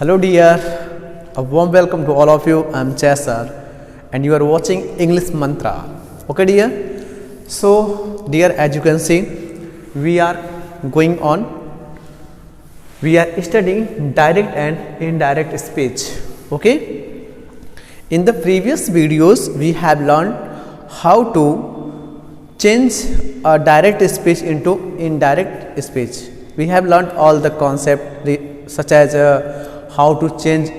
Hello dear, a warm welcome to all of you. I am Chaisar and you are watching English Mantra. Okay dear? So dear, as you can see, we are studying direct and indirect speech. Okay? In the previous videos we have learned how to change a direct speech into indirect speech. We have learned all the concepts such as how to change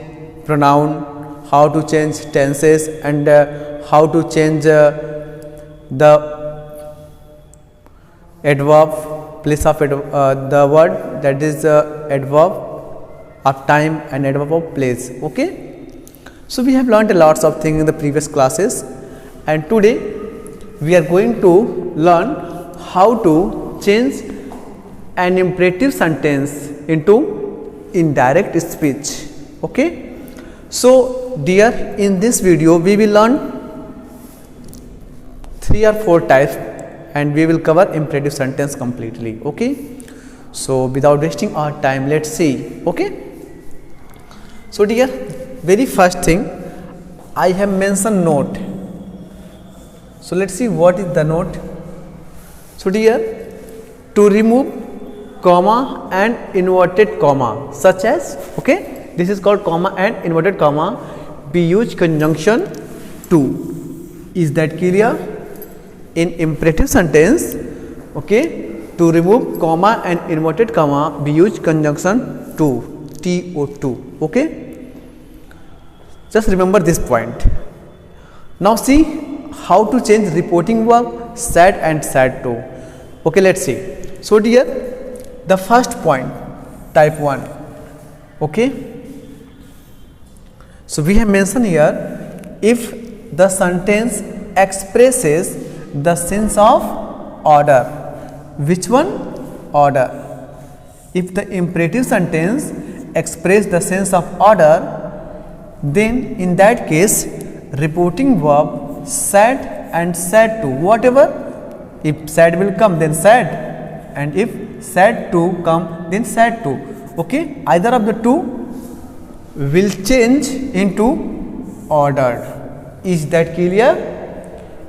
pronoun, how to change tenses, and how to change the adverb, place of the word, that is adverb of time and adverb of place. Okay, so we have learned a lots of things in the previous classes, and today we are going to learn how to change an imperative sentence into indirect speech. Okay, so dear, in this video we will learn 3 or 4 types and we will cover imperative sentence completely. Okay, so without wasting our time, let's see. Okay, so dear, very first thing I have mentioned note. So let's see what is the note. So dear, to remove comma and inverted comma, such as, okay, this is called comma and inverted comma, we use conjunction to. Is that clear? In imperative sentence, okay, to remove comma and inverted comma, we use conjunction to, to. Okay, just remember this point. Now see how to change reporting verb said and said to. Okay, let's see. So dear, the first point, type 1. Okay, so we have mentioned here, if the sentence expresses the sense of order. Which one? Order. If the imperative sentence expresses the sense of order, then in that case reporting verb said and said to, whatever, if said will come then said, and if said to come then said to. Okay, either of the two will change into ordered. Is that clear?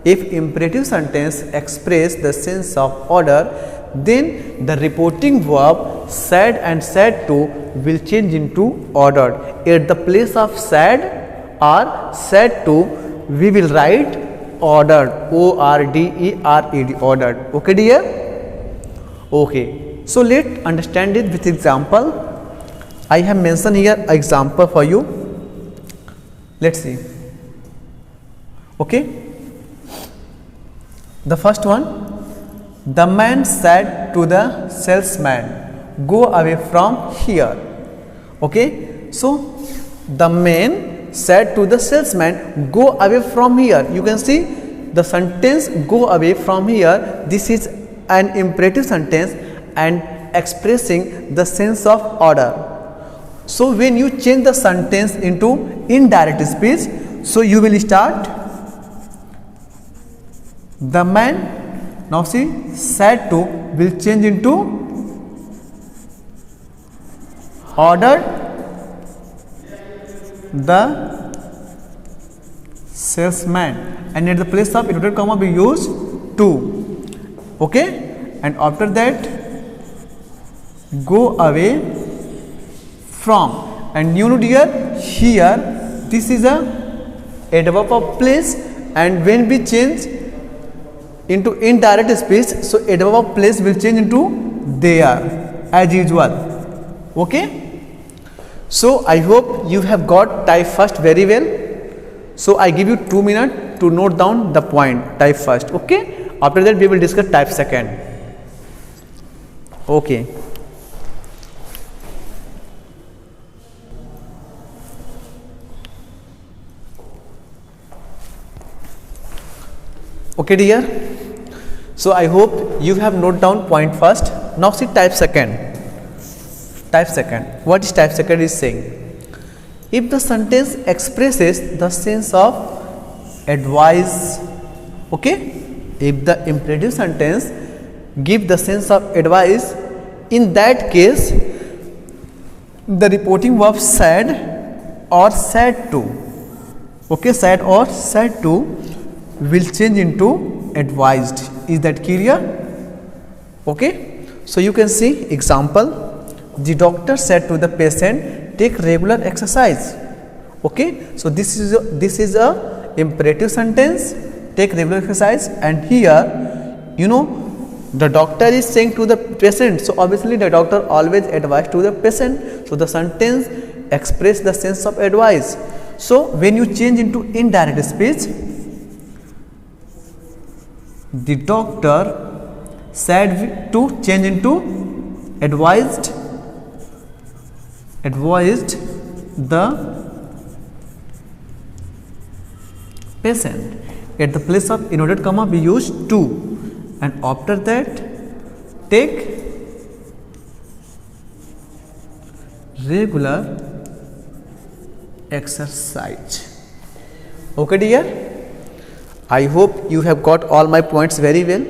If imperative sentence express the sense of order, then the reporting verb said and said to will change into ordered. At the place of said or said to, we will write ordered, O-R-D-E-R-E-D, ordered. Okay dear? Okay, so let's understand it with example. I have mentioned here example for you. Let's see. Okay, the first one, the man said to the salesman, go away from here. Okay, so the man said to the salesman, go away from here. You can see the sentence go away from here. This is an imperative sentence and expressing the sense of order. So when you change the sentence into indirect speech, so you will start the man, now see, said to will change into ordered the salesman, and at the place of inverted comma we use to. Okay, and after that go away from, and you know dear, here this is a adverb of place, and when we change into indirect speech, so adverb of place will change into there as usual. Okay, so I hope you have got type first very well. So I give you 2 minutes to note down the point, type first. Okay, after that we will discuss type second. Okay, okay dear, so I hope you have note down point first. Now see type second. Type second, what is type second is saying? If the sentence expresses the sense of advice, okay, if the imperative sentence give the sense of advice, in that case the reporting verb said or said to, okay, said or said to will change into advised. Is that clear? Okay, so you can see example. The doctor said to the patient, take regular exercise. Okay, so this is a imperative sentence, take regular exercise, and here the doctor is saying to the patient, so obviously the doctor always advised to the patient, so the sentence express the sense of advice. So when you change into indirect speech, the doctor said to change into advised the patient. At the place of inverted comma we use to, and after that take regular exercise. Okay dear, I hope you have got all my points very well.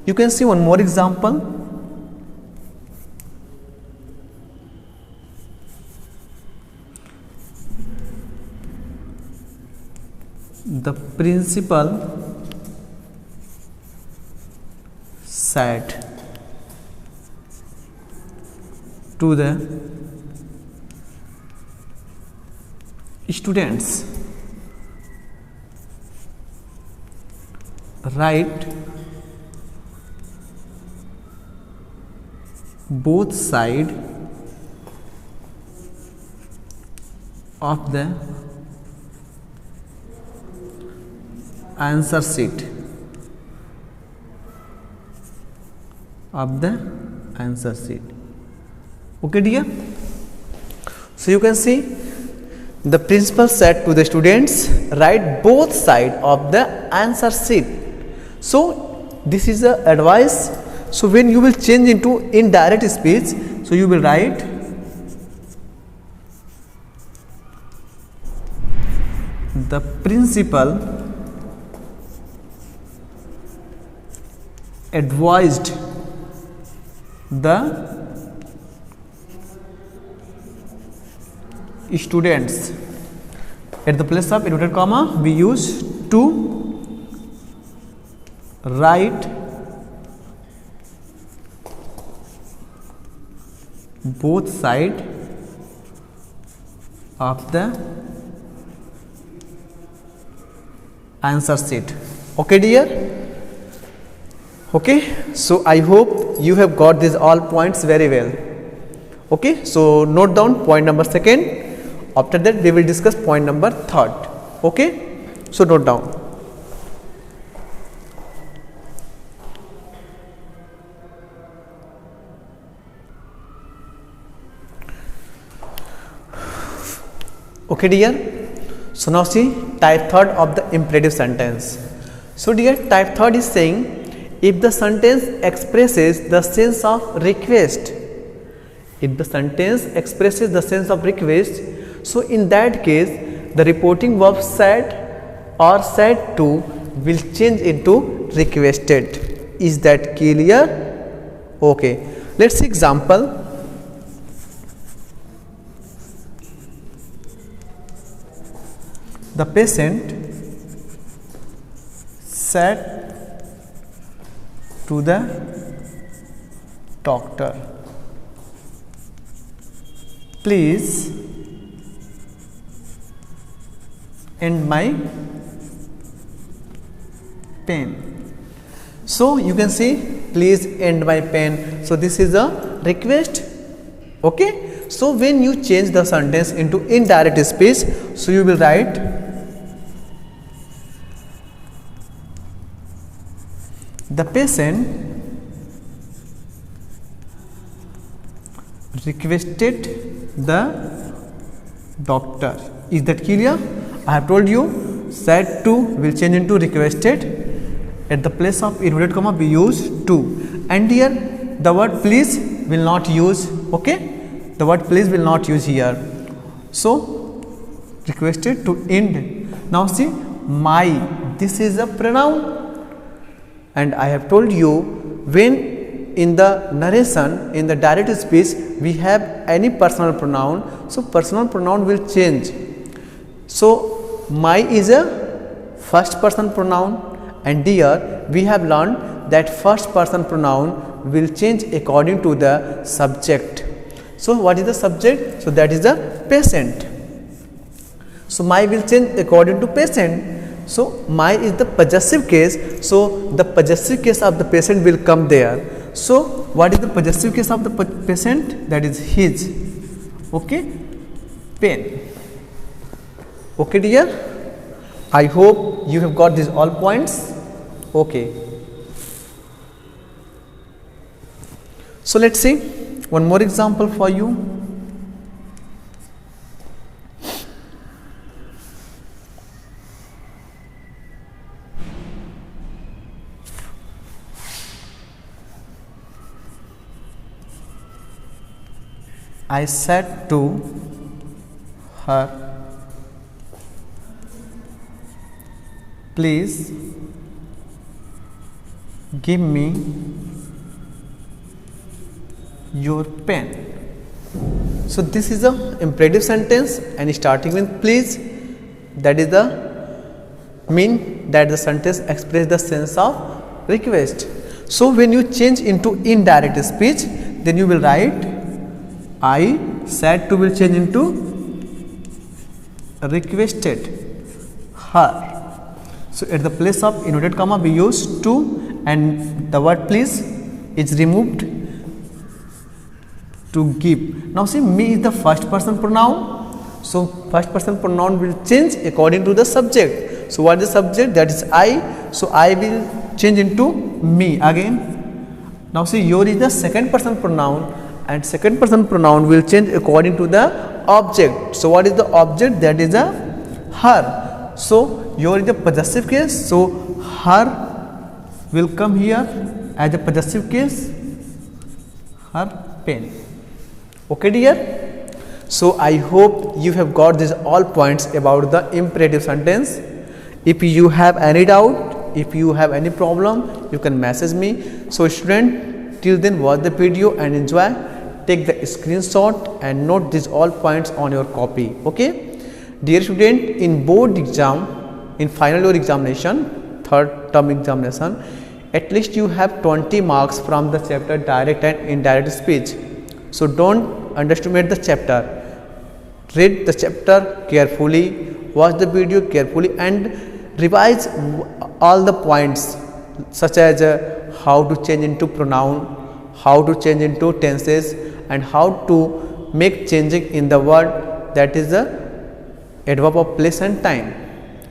You can see one more example. The principal said to the students, write both sides of the answer sheet Okay dear, so you can see the principal said to the students, write both sides of the answer sheet. So this is the advice. So when you will change into indirect speech, so you will write the principal advised the students. At the place of inverted comma we use to, write both sides of the answer sheet. Okay dear. Okay, so I hope you have got these all points very well. Okay, so note down point number second. After that we will discuss point number third. Okay, so note down. Okay dear, so now see type third of the imperative sentence. So dear, type third is saying, if the sentence expresses the sense of request, so in that case the reporting verb said or said to will change into requested. Is that clear? Okay, let's see example. The patient said to the doctor, please end my pain. So you can see, please end my pain. So this is a request. Okay, so when you change the sentence into indirect speech, so you will write the patient requested the doctor. Is that clear? I have told you said to will change into requested. At the place of inverted comma we use to, and here the word please will not use. Okay, the word please will not use here. So requested to end. Now see my, this is a pronoun, and I have told you when in the narration, in the direct speech, we have any personal pronoun, so personal pronoun will change. So my is a first person pronoun, and here we have learned that first person pronoun will change according to the subject. So what is the subject? So that is the patient. So my will change according to patient. So my is the possessive case, so the possessive case of the patient will come there. So what is the possessive case of the patient? That is his. Okay, pen. Okay dear, I hope you have got these all points. Okay, so let's see one more example for you. I said to her, please give me your pen. So this is a imperative sentence and starting with please, that is the mean that the sentence expresses the sense of request. So when you change into indirect speech, then you will write I said to will change into requested her. So at the place of inverted comma we use to, and the word please is removed to give. Now see, me is the first person pronoun, so first person pronoun will change according to the subject. So what is the subject? That is I, so I will change into me again. Now see, your is the second person pronoun, and second person pronoun will change according to the object. So what is the object? That is a her. So your is the possessive case, so her will come here as a possessive case, her pen. Okay dear, so I hope you have got these all points about the imperative sentence. If you have any doubt, if you have any problem, you can message me. So student, till then watch the video and enjoy. Take the screenshot and note these all points on your copy. Okay dear student, in board exam, in final year examination, third term examination, at least you have 20 marks from the chapter direct and indirect speech. So don't underestimate the chapter. Read the chapter carefully, watch the video carefully, and revise all the points such as how to change into pronoun, how to change into tenses, and how to make changing in the word, that is the adverb of place and time.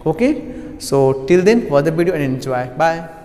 Okay, so till then watch the video and enjoy. Bye.